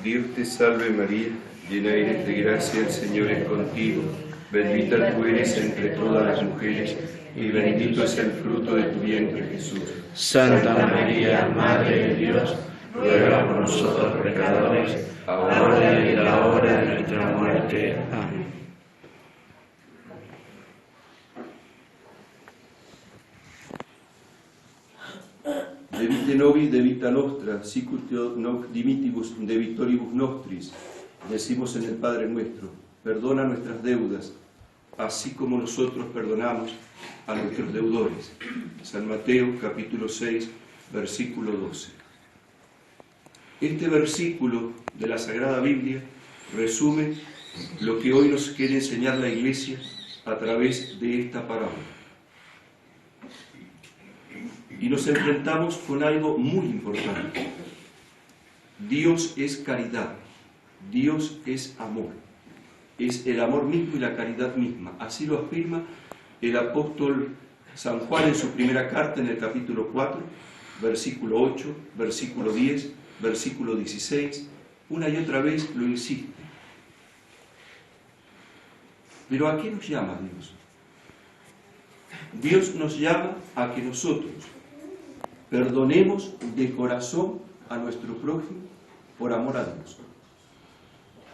Dios te salve María, llena eres de gracia, el Señor es contigo. Bendita tú eres entre todas las mujeres, y bendito es el fruto de tu vientre, Jesús. Santa María, Madre de Dios, ruega por nosotros pecadores, ahora y en la hora de nuestra muerte. Amén. De vite nobis, de vita nostra, sicut noc dimitibus de victoribus nostris, decimos en el Padre nuestro, perdona nuestras deudas, así como nosotros perdonamos a nuestros deudores. San Mateo, capítulo 6, versículo 12. Este versículo de la Sagrada Biblia resume lo que hoy nos quiere enseñar la Iglesia a través de esta parábola. Y nos enfrentamos con algo muy importante. Dios es caridad, Dios es amor, es el amor mismo y la caridad misma. Así lo afirma el apóstol San Juan en su primera carta, en el capítulo 4, versículo 8, versículo 10, versículo 16, una y otra vez lo insiste. Pero ¿a qué nos llama Dios? Dios nos llama a que nosotros perdonemos de corazón a nuestro prójimo por amor a Dios.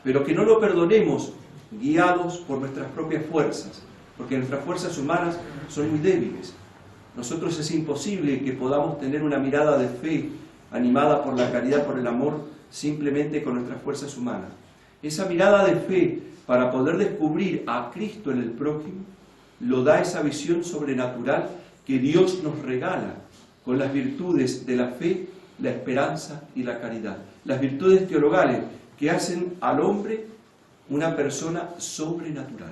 Pero que no lo perdonemos guiados por nuestras propias fuerzas, porque nuestras fuerzas humanas son muy débiles. Nosotros es imposible que podamos tener una mirada de fe animada por la caridad, por el amor, simplemente con nuestras fuerzas humanas. Esa mirada de fe, para poder descubrir a Cristo en el prójimo, lo da esa visión sobrenatural que Dios nos regala con las virtudes de la fe, la esperanza y la caridad. Las virtudes teologales que hacen al hombre una persona sobrenatural,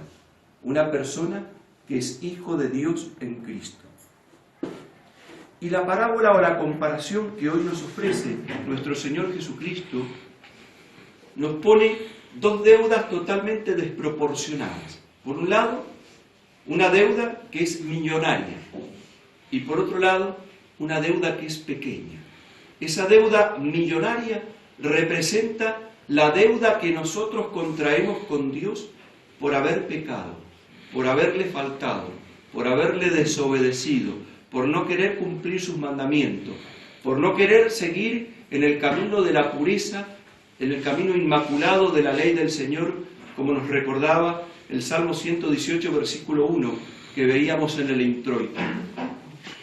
una persona que es hijo de Dios en Cristo. Y la parábola o la comparación que hoy nos ofrece nuestro Señor Jesucristo nos pone dos deudas totalmente desproporcionadas. Por un lado, una deuda que es millonaria y por otro lado, una deuda que es pequeña. Esa deuda millonaria representa la deuda que nosotros contraemos con Dios por haber pecado, por haberle faltado, por haberle desobedecido, por no querer cumplir sus mandamientos, por no querer seguir en el camino de la pureza, en el camino inmaculado de la ley del Señor, como nos recordaba el Salmo 118, versículo 1, que veíamos en el introito.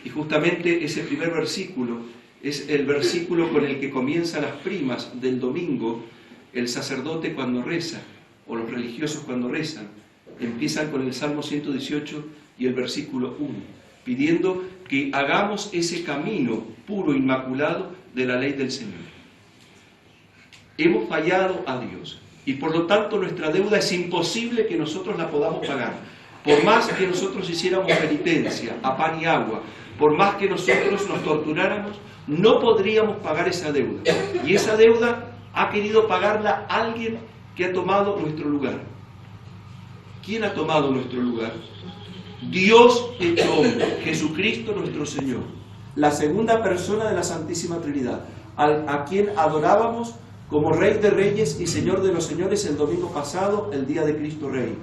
Y justamente ese primer versículo es el versículo con el que comienzan las primas del domingo. El sacerdote cuando reza, o los religiosos cuando rezan, empiezan con el Salmo 118 y el versículo 1, pidiendo que hagamos ese camino puro, inmaculado de la ley del Señor. Hemos fallado a Dios y por lo tanto nuestra deuda es imposible que nosotros la podamos pagar. Por más que nosotros hiciéramos penitencia a pan y agua, por más que nosotros nos torturáramos, no podríamos pagar esa deuda. Y esa deuda ha querido pagarla alguien que ha tomado nuestro lugar. ¿Quién ha tomado nuestro lugar? Dios hecho hombre, Jesucristo nuestro Señor, la segunda persona de la Santísima Trinidad, a quien adorábamos como Rey de Reyes y Señor de los Señores el domingo pasado, el día de Cristo Rey,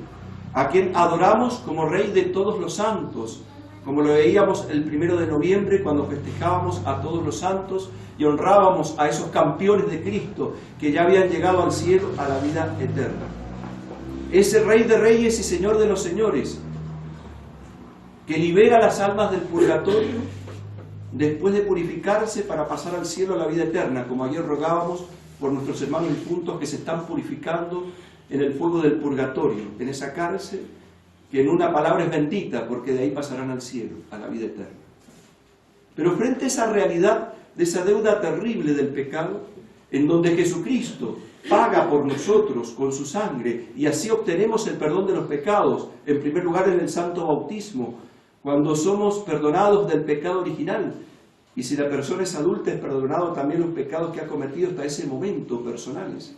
a quien adoramos como Rey de todos los santos, como lo veíamos el 1 de noviembre cuando festejábamos a todos los santos y honrábamos a esos campeones de Cristo que ya habían llegado al cielo, a la vida eterna. Ese Rey de Reyes y Señor de los Señores, que libera las almas del purgatorio después de purificarse para pasar al cielo, a la vida eterna, como ayer rogábamos por nuestros hermanos difuntos que se están purificando en el fuego del purgatorio, en esa cárcel, que en una palabra es bendita, porque de ahí pasarán al cielo, a la vida eterna. Pero frente a esa realidad de esa deuda terrible del pecado, en donde Jesucristo paga por nosotros con su sangre, y así obtenemos el perdón de los pecados, en primer lugar en el santo bautismo, cuando somos perdonados del pecado original, y si la persona es adulta es perdonado también los pecados que ha cometido hasta ese momento personales.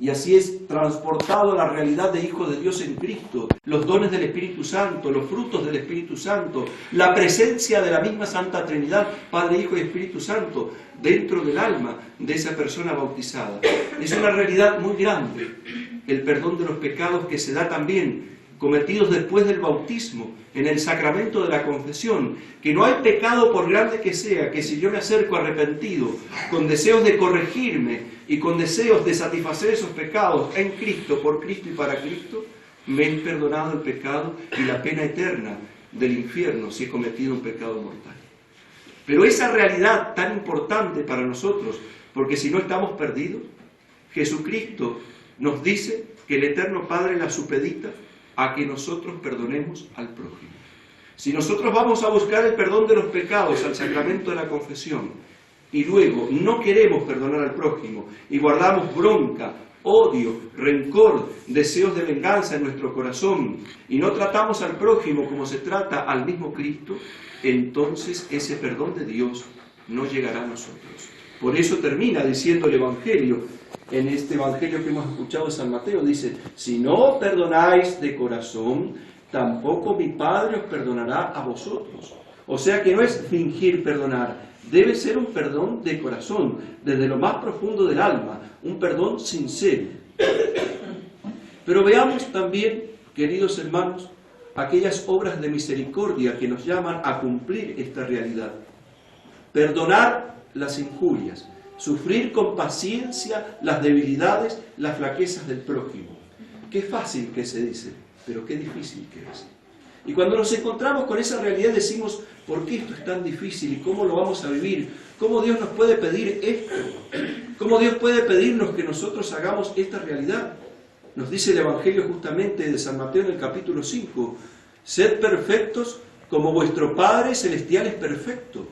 y así es transportado a la realidad de hijo de Dios en Cristo, los dones del Espíritu Santo, los frutos del Espíritu Santo, la presencia de la misma Santa Trinidad, Padre, Hijo y Espíritu Santo, dentro del alma de esa persona bautizada. Es una realidad muy grande, el perdón de los pecados que se da también cometidos después del bautismo, en el sacramento de la confesión, que no hay pecado por grande que sea, que si yo me acerco arrepentido, con deseos de corregirme y con deseos de satisfacer esos pecados en Cristo, por Cristo y para Cristo, me he perdonado el pecado y la pena eterna del infierno si he cometido un pecado mortal. Pero esa realidad tan importante para nosotros, porque si no estamos perdidos, Jesucristo nos dice que el Eterno Padre la supedita a que nosotros perdonemos al prójimo. Si nosotros vamos a buscar el perdón de los pecados al sacramento de la confesión y luego no queremos perdonar al prójimo y guardamos bronca, odio, rencor, deseos de venganza en nuestro corazón y no tratamos al prójimo como se trata al mismo Cristo, entonces ese perdón de Dios no llegará a nosotros. Por eso termina diciendo el Evangelio, en este Evangelio que hemos escuchado de San Mateo, dice: si no perdonáis de corazón, tampoco mi Padre os perdonará a vosotros. O sea que no es fingir perdonar, debe ser un perdón de corazón, desde lo más profundo del alma, un perdón sincero. Pero veamos también, queridos hermanos, aquellas obras de misericordia que nos llaman a cumplir esta realidad. Perdonar las injurias, sufrir con paciencia las debilidades, las flaquezas del prójimo. Qué fácil que se dice, pero qué difícil que es. Y cuando nos encontramos con esa realidad decimos: ¿por qué esto es tan difícil y cómo lo vamos a vivir? ¿Cómo Dios nos puede pedir esto? ¿Cómo Dios puede pedirnos que nosotros hagamos esta realidad? Nos dice el Evangelio justamente de San Mateo en el capítulo 5: sed perfectos como vuestro Padre Celestial es perfecto.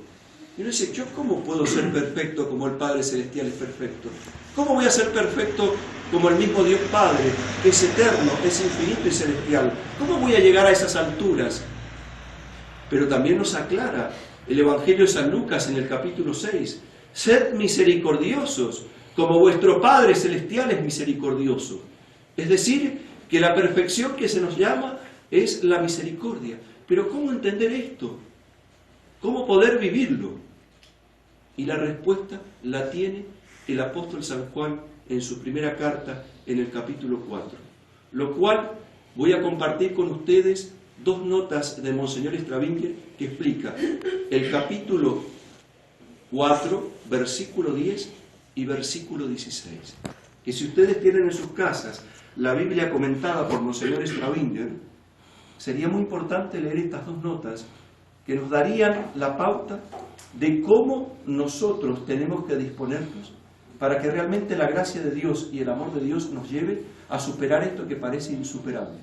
Y uno dice: ¿yo cómo puedo ser perfecto como el Padre Celestial es perfecto? ¿Cómo voy a ser perfecto como el mismo Dios Padre, que es eterno, es infinito y celestial? ¿Cómo voy a llegar a esas alturas? Pero también nos aclara el Evangelio de San Lucas en el capítulo 6: sed misericordiosos, como vuestro Padre Celestial es misericordioso. Es decir, que la perfección que se nos llama es la misericordia. Pero ¿cómo entender esto? ¿Cómo poder vivirlo? Y la respuesta la tiene el apóstol San Juan en su primera carta, en el capítulo 4. Lo cual voy a compartir con ustedes dos notas de Monseñor Stravinger que explica el capítulo 4, versículo 10 y versículo 16. Que si ustedes tienen en sus casas la Biblia comentada por Monseñor Stravinger, sería muy importante leer estas dos notas que nos darían la pauta de cómo nosotros tenemos que disponernos para que realmente la gracia de Dios y el amor de Dios nos lleve a superar esto que parece insuperable.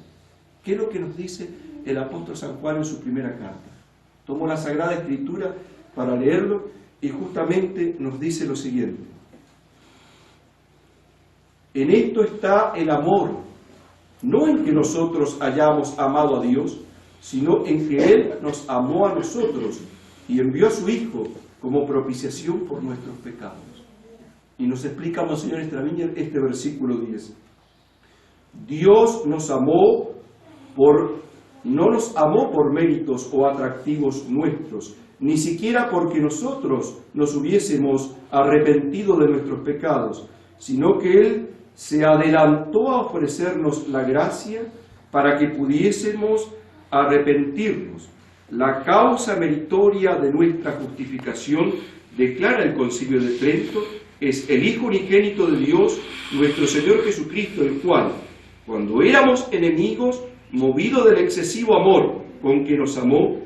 ¿Qué es lo que nos dice el apóstol San Juan en su primera carta? Tomo la Sagrada Escritura para leerlo y justamente nos dice lo siguiente: en esto está el amor, no en que nosotros hayamos amado a Dios, sino en que Él nos amó a nosotros y envió a su Hijo como propiciación por nuestros pecados. Y nos explica Monseñor Stravinger este versículo 10. Dios nos amó no nos amó por méritos o atractivos nuestros, ni siquiera porque nosotros nos hubiésemos arrepentido de nuestros pecados, sino que Él se adelantó a ofrecernos la gracia para que pudiésemos arrepentirnos. La causa meritoria de nuestra justificación, declara el Concilio de Trento, es el Hijo unigénito de Dios, nuestro Señor Jesucristo, el cual, cuando éramos enemigos, movido del excesivo amor con que nos amó,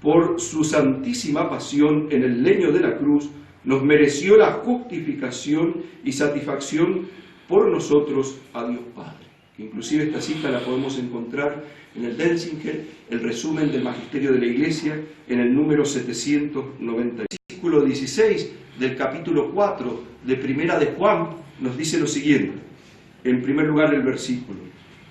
por su santísima pasión en el leño de la cruz, nos mereció la justificación y satisfacción por nosotros a Dios Padre. Inclusive esta cita la podemos encontrar en el Denzinger, el resumen del Magisterio de la Iglesia, en el número 790. Versículo 16 del capítulo 4 de Primera de Juan nos dice lo siguiente. En primer lugar el versículo: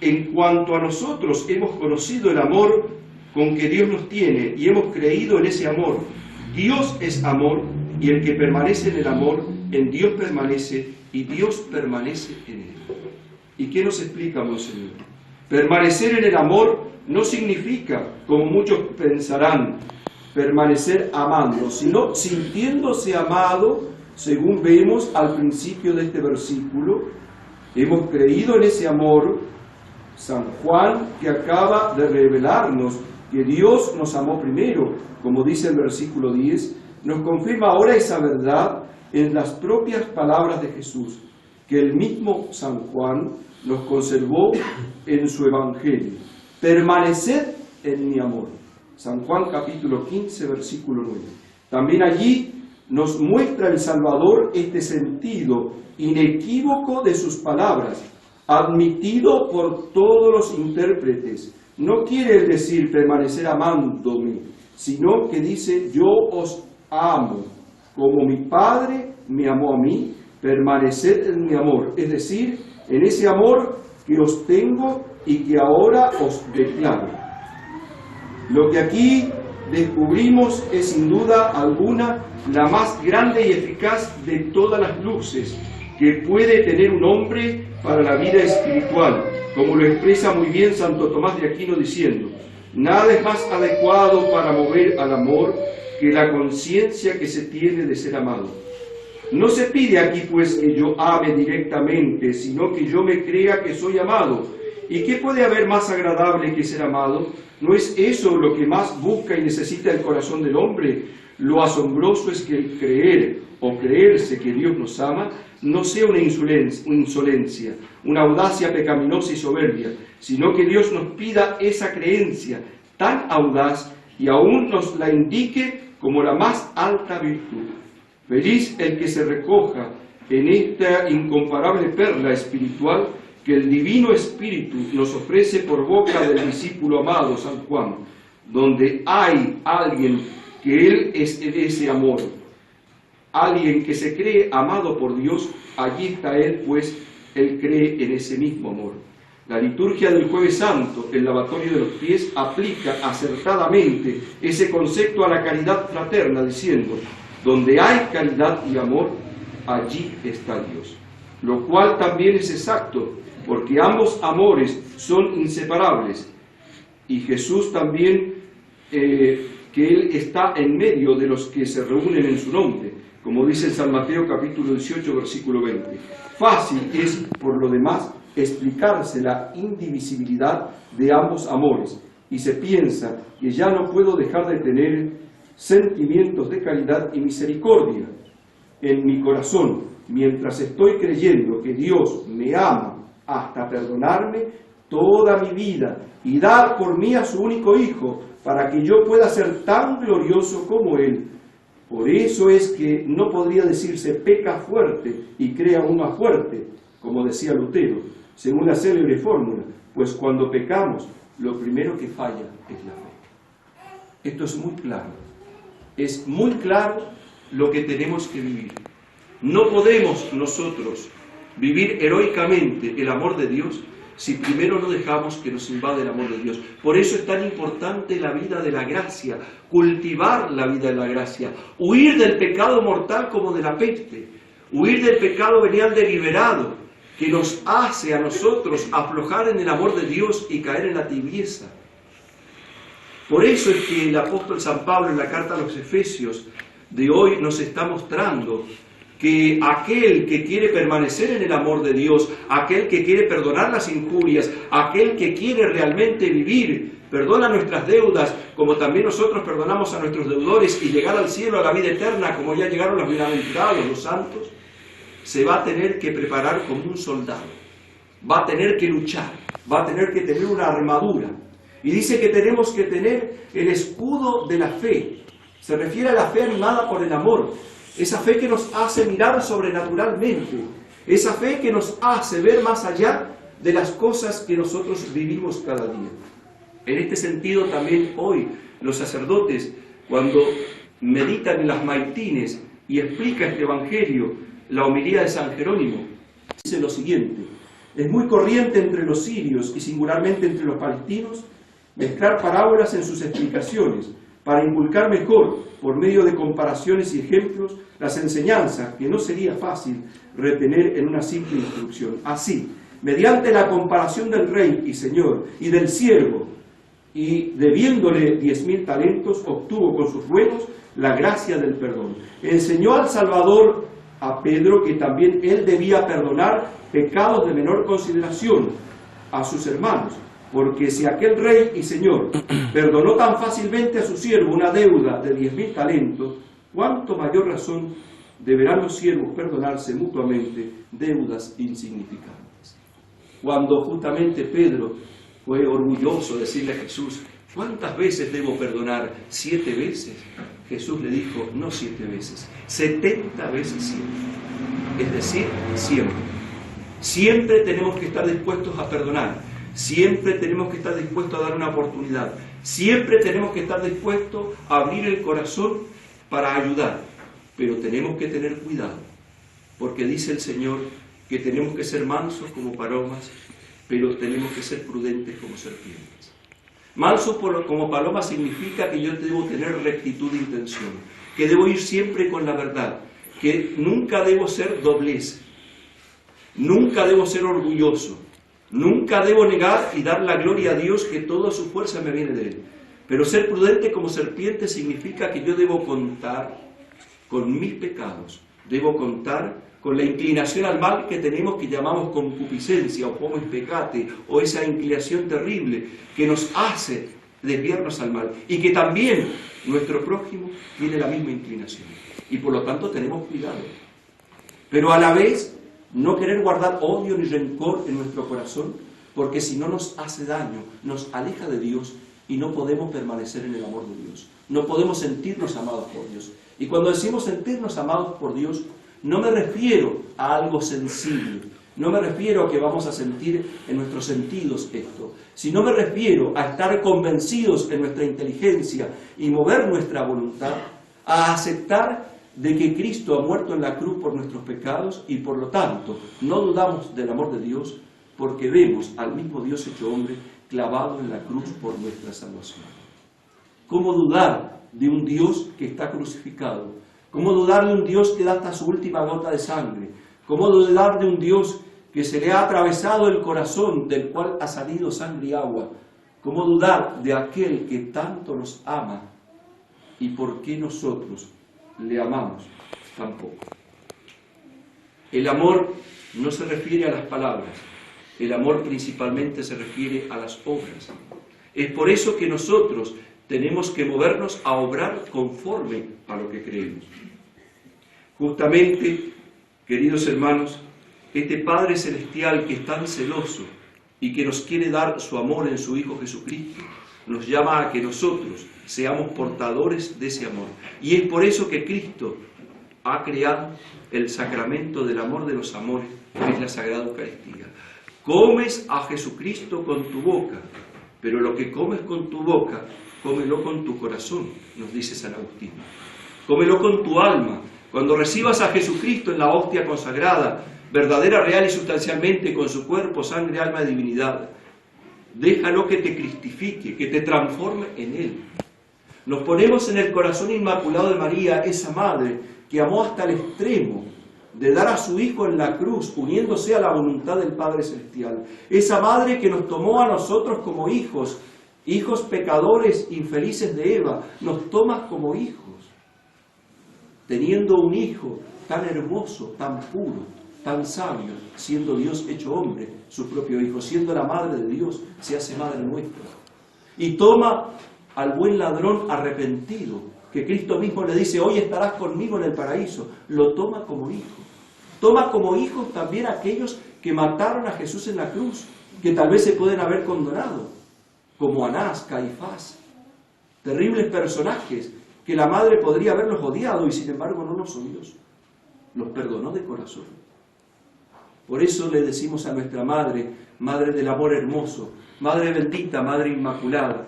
en cuanto a nosotros hemos conocido el amor con que Dios nos tiene y hemos creído en ese amor. Dios es amor, y el que permanece en el amor, en Dios permanece y Dios permanece en él. ¿Y qué nos explica Monseñor? Permanecer en el amor no significa, como muchos pensarán, permanecer amando, sino sintiéndose amado, según vemos al principio de este versículo. Hemos creído en ese amor. San Juan, que acaba de revelarnos que Dios nos amó primero, como dice el versículo 10, nos confirma ahora esa verdad en las propias palabras de Jesús, que el mismo San Juan nos conservó en su Evangelio. Permaneced en mi amor. San Juan capítulo 15, versículo 9. También allí nos muestra el Salvador este sentido inequívoco de sus palabras, admitido por todos los intérpretes. No quiere decir permanecer amándome, sino que dice yo os amo, como mi Padre me amó a mí, permaneced en mi amor, es decir, en ese amor que os tengo y que ahora os declaro. Lo que aquí descubrimos es sin duda alguna la más grande y eficaz de todas las luces que puede tener un hombre para la vida espiritual, como lo expresa muy bien Santo Tomás de Aquino diciendo: nada es más adecuado para mover al amor que la conciencia que se tiene de ser amado. No se pide aquí pues que yo ame directamente, sino que yo me crea que soy amado. ¿Y qué puede haber más agradable que ser amado? ¿No es eso lo que más busca y necesita el corazón del hombre? Lo asombroso es que el creer o creerse que Dios nos ama no sea una insolencia, una audacia pecaminosa y soberbia, sino que Dios nos pida esa creencia tan audaz y aún nos la indique como la más alta virtud. Feliz el que se recoja en esta incomparable perla espiritual que el Divino Espíritu nos ofrece por boca del discípulo amado San Juan, donde hay alguien que Él es ese amor, alguien que se cree amado por Dios, allí está Él, pues Él cree en ese mismo amor. La liturgia del Jueves Santo, el lavatorio de los pies, aplica acertadamente ese concepto a la caridad fraterna, diciendo: donde hay caridad y amor, allí está Dios. Lo cual también es exacto, porque ambos amores son inseparables. Y Jesús también, que Él está en medio de los que se reúnen en su nombre, como dice en San Mateo capítulo 18, versículo 20. Fácil es, por lo demás, explicarse la indivisibilidad de ambos amores, y se piensa que ya no puedo dejar de tener sentimientos de caridad y misericordia en mi corazón, mientras estoy creyendo que Dios me ama hasta perdonarme toda mi vida y dar por mí a su único Hijo, para que yo pueda ser tan glorioso como Él. Por eso es que no podría decirse peca fuerte y crea aún más fuerte, como decía Lutero, según la célebre fórmula, pues cuando pecamos, lo primero que falla es la fe. Esto es muy claro. Es muy claro lo que tenemos que vivir. No podemos nosotros vivir heroicamente el amor de Dios si primero no dejamos que nos invade el amor de Dios. Por eso es tan importante la vida de la gracia, cultivar la vida de la gracia, huir del pecado mortal como de la peste, huir del pecado venial deliberado, que nos hace a nosotros aflojar en el amor de Dios y caer en la tibieza. Por eso es que el apóstol San Pablo en la carta a los Efesios de hoy nos está mostrando que aquel que quiere permanecer en el amor de Dios, aquel que quiere perdonar las injurias, aquel que quiere realmente vivir, perdona nuestras deudas, como también nosotros perdonamos a nuestros deudores, y llegar al cielo, a la vida eterna, como ya llegaron los bienaventurados, los santos, se va a tener que preparar como un soldado, va a tener que luchar, va a tener que tener una armadura. Y dice que tenemos que tener el escudo de la fe. Se refiere a la fe animada por el amor. Esa fe que nos hace mirar sobrenaturalmente. Esa fe que nos hace ver más allá de las cosas que nosotros vivimos cada día. En este sentido también hoy los sacerdotes, cuando meditan en las maitines y explica este Evangelio, la homilía de San Jerónimo, dice lo siguiente: es muy corriente entre los sirios y singularmente entre los palestinos mezclar parábolas en sus explicaciones para inculcar mejor, por medio de comparaciones y ejemplos, las enseñanzas que no sería fácil retener en una simple instrucción. Así, mediante la comparación del rey y señor y del siervo, y debiéndole 10.000 talentos, obtuvo con sus ruegos la gracia del perdón. Enseñó al Salvador a Pedro que también él debía perdonar pecados de menor consideración a sus hermanos, porque si aquel rey y señor perdonó tan fácilmente a su siervo una deuda de 10.000 talentos, ¿cuánto mayor razón deberán los siervos perdonarse mutuamente deudas insignificantes? Cuando justamente Pedro fue orgulloso de decirle a Jesús, ¿cuántas veces debo perdonar? 7 veces. Jesús le dijo, no 7 veces, 70 veces 7. Es decir, siempre. Siempre tenemos que estar dispuestos a perdonar. Siempre tenemos que estar dispuestos a dar una oportunidad. Siempre tenemos que estar dispuestos a abrir el corazón para ayudar. Pero tenemos que tener cuidado, porque dice el Señor que tenemos que ser mansos como palomas, pero tenemos que ser prudentes como serpientes. Manso como paloma significa que yo debo tener rectitud de intención, que debo ir siempre con la verdad, que nunca debo ser doblez, nunca debo ser orgulloso, nunca debo negar y dar la gloria a Dios que toda su fuerza me viene de Él. Pero ser prudente como serpiente significa que yo debo contar con mis pecados, debo contar con la inclinación al mal que tenemos, que llamamos concupiscencia o como pecate, o esa inclinación terrible que nos hace desviarnos al mal, y que también nuestro prójimo tiene la misma inclinación, y por lo tanto tenemos cuidado. Pero a la vez, no querer guardar odio ni rencor en nuestro corazón, porque si no nos hace daño, nos aleja de Dios, y no podemos permanecer en el amor de Dios. No podemos sentirnos amados por Dios. Y cuando decimos sentirnos amados por Dios, no me refiero a algo sensible, no me refiero a que vamos a sentir en nuestros sentidos esto, sino me refiero a estar convencidos en nuestra inteligencia y mover nuestra voluntad a aceptar de que Cristo ha muerto en la cruz por nuestros pecados y por lo tanto no dudamos del amor de Dios porque vemos al mismo Dios hecho hombre clavado en la cruz por nuestra salvación. ¿Cómo dudar de un Dios que está crucificado? ¿Cómo dudar de un Dios que da hasta su última gota de sangre? ¿Cómo dudar de un Dios que se le ha atravesado el corazón, del cual ha salido sangre y agua? ¿Cómo dudar de aquel que tanto nos ama? ¿Y por qué nosotros le amamos tan poco? El amor no se refiere a las palabras, el amor principalmente se refiere a las obras. Es por eso que nosotros tenemos que movernos a obrar conforme a lo que creemos. Justamente, queridos hermanos, este Padre Celestial que es tan celoso y que nos quiere dar su amor en su Hijo Jesucristo, nos llama a que nosotros seamos portadores de ese amor. Y es por eso que Cristo ha creado el sacramento del amor de los amores, que es la Sagrada Eucaristía. Comes a Jesucristo con tu boca, pero lo que comes con tu boca, cómelo con tu corazón, nos dice San Agustín. Cómelo con tu alma. Cuando recibas a Jesucristo en la hostia consagrada, verdadera, real y sustancialmente, con su cuerpo, sangre, alma y divinidad, déjalo que te cristifique, que te transforme en Él. Nos ponemos en el corazón inmaculado de María, esa madre que amó hasta el extremo de dar a su Hijo en la cruz, uniéndose a la voluntad del Padre Celestial. Esa madre que nos tomó a nosotros como hijos, hijos pecadores, infelices de Eva, nos toma como hijos. Teniendo un hijo tan hermoso, tan puro, tan sabio, siendo Dios hecho hombre, su propio hijo, siendo la madre de Dios, se hace madre nuestra. Y toma al buen ladrón arrepentido, que Cristo mismo le dice, hoy estarás conmigo en el paraíso, lo toma como hijo. Toma como hijos también aquellos que mataron a Jesús en la cruz, que tal vez se pueden haber condenado, como Anás, Caifás, terribles personajes que la madre podría haberlos odiado y sin embargo no los odió, los perdonó de corazón. Por eso le decimos a nuestra madre, madre del amor hermoso, madre bendita, madre inmaculada,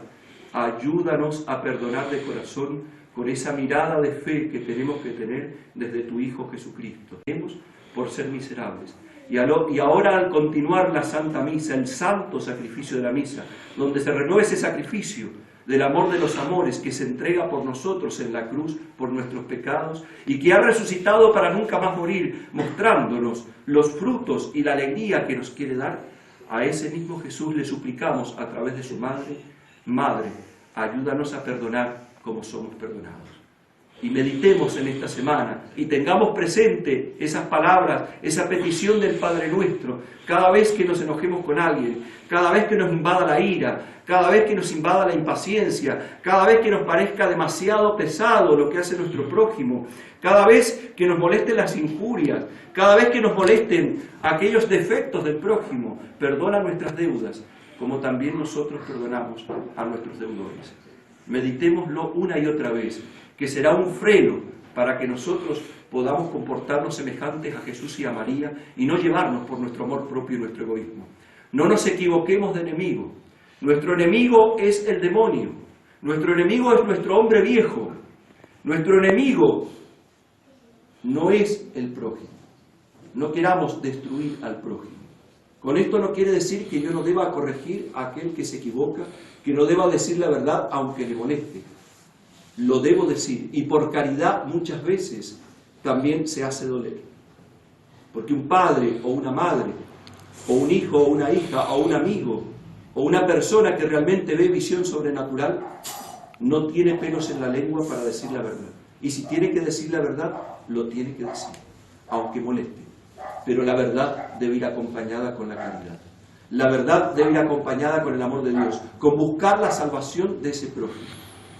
ayúdanos a perdonar de corazón con esa mirada de fe que tenemos que tener desde tu Hijo Jesucristo. Tenemos por ser miserables. Y ahora al continuar la Santa Misa, el santo sacrificio de la Misa, donde se renueva ese sacrificio, del amor de los amores que se entrega por nosotros en la cruz, por nuestros pecados, y que ha resucitado para nunca más morir, mostrándonos los frutos y la alegría que nos quiere dar, a ese mismo Jesús le suplicamos a través de su Madre: Madre, ayúdanos a perdonar como somos perdonados. Y meditemos en esta semana y tengamos presente esas palabras, esa petición del Padre Nuestro, cada vez que nos enojemos con alguien, cada vez que nos invada la ira, cada vez que nos invada la impaciencia, cada vez que nos parezca demasiado pesado lo que hace nuestro prójimo, cada vez que nos molesten las injurias, cada vez que nos molesten aquellos defectos del prójimo. Perdona nuestras deudas, como también nosotros perdonamos a nuestros deudores. Meditémoslo una y otra vez, que será un freno para que nosotros podamos comportarnos semejantes a Jesús y a María y no llevarnos por nuestro amor propio y nuestro egoísmo. No nos equivoquemos de enemigo. Nuestro enemigo es el demonio. Nuestro enemigo es nuestro hombre viejo. Nuestro enemigo no es el prójimo. No queramos destruir al prójimo. Con esto no quiere decir que yo no deba corregir a aquel que se equivoca, que no deba decir la verdad aunque le moleste. Lo debo decir, y por caridad muchas veces también se hace doler. Porque un padre o una madre, o un hijo o una hija, o un amigo, o una persona que realmente ve visión sobrenatural, no tiene pelos en la lengua para decir la verdad. Y si tiene que decir la verdad, lo tiene que decir, aunque moleste. Pero la verdad debe ir acompañada con la caridad. La verdad debe ir acompañada con el amor de Dios, con buscar la salvación de ese prójimo.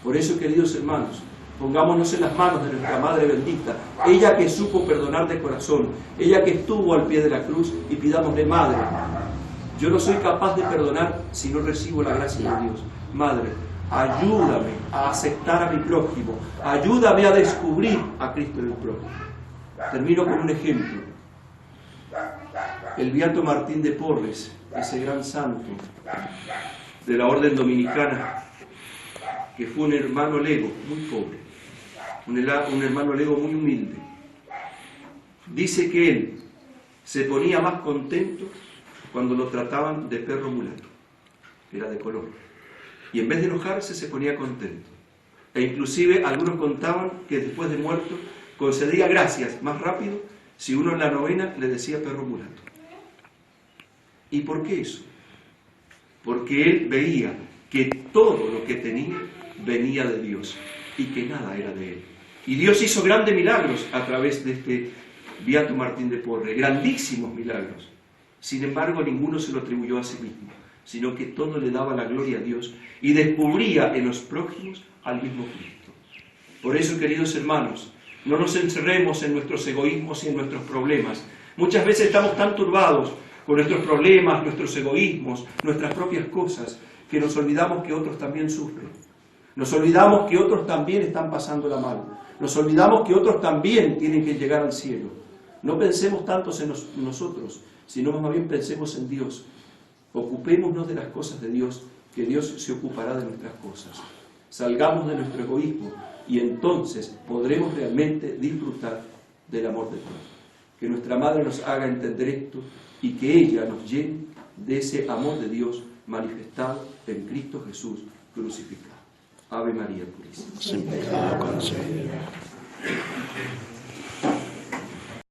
Por eso, queridos hermanos, pongámonos en las manos de nuestra Madre bendita, ella que supo perdonar de corazón, ella que estuvo al pie de la cruz, y pidámosle: Madre, yo no soy capaz de perdonar si no recibo la gracia de Dios. Madre, ayúdame a aceptar a mi prójimo, ayúdame a descubrir a Cristo en el prójimo. Termino con un ejemplo. El beato Martín de Porres, ese gran santo de la orden dominicana, que fue un hermano lego muy pobre, un hermano lego muy humilde, dice que él se ponía más contento cuando lo trataban de perro mulato, que era de color, y en vez de enojarse se ponía contento. E inclusive algunos contaban que después de muerto concedía gracias más rápido si uno en la novena le decía perro mulato. ¿Y por qué eso? Porque él veía que todo lo que tenía venía de Dios y que nada era de él. Y Dios hizo grandes milagros a través de este beato Martín de Porres, grandísimos milagros. Sin embargo, ninguno se lo atribuyó a sí mismo, sino que todo le daba la gloria a Dios y descubría en los prójimos al mismo Cristo. Por eso, queridos hermanos, no nos encerremos en nuestros egoísmos y en nuestros problemas. Muchas veces estamos tan turbados con nuestros problemas, nuestros egoísmos, nuestras propias cosas, que nos olvidamos que otros también sufren. Nos olvidamos que otros también están pasándola mal. Nos olvidamos que otros también tienen que llegar al cielo. No pensemos tanto en nosotros, sino más bien pensemos en Dios. Ocupémonos de las cosas de Dios, que Dios se ocupará de nuestras cosas. Salgamos de nuestro egoísmo y entonces podremos realmente disfrutar del amor de Dios. Que nuestra Madre nos haga entender esto y que ella nos llene de ese amor de Dios manifestado en Cristo Jesús crucificado. Ave María Purísima. Sin pecado concebida.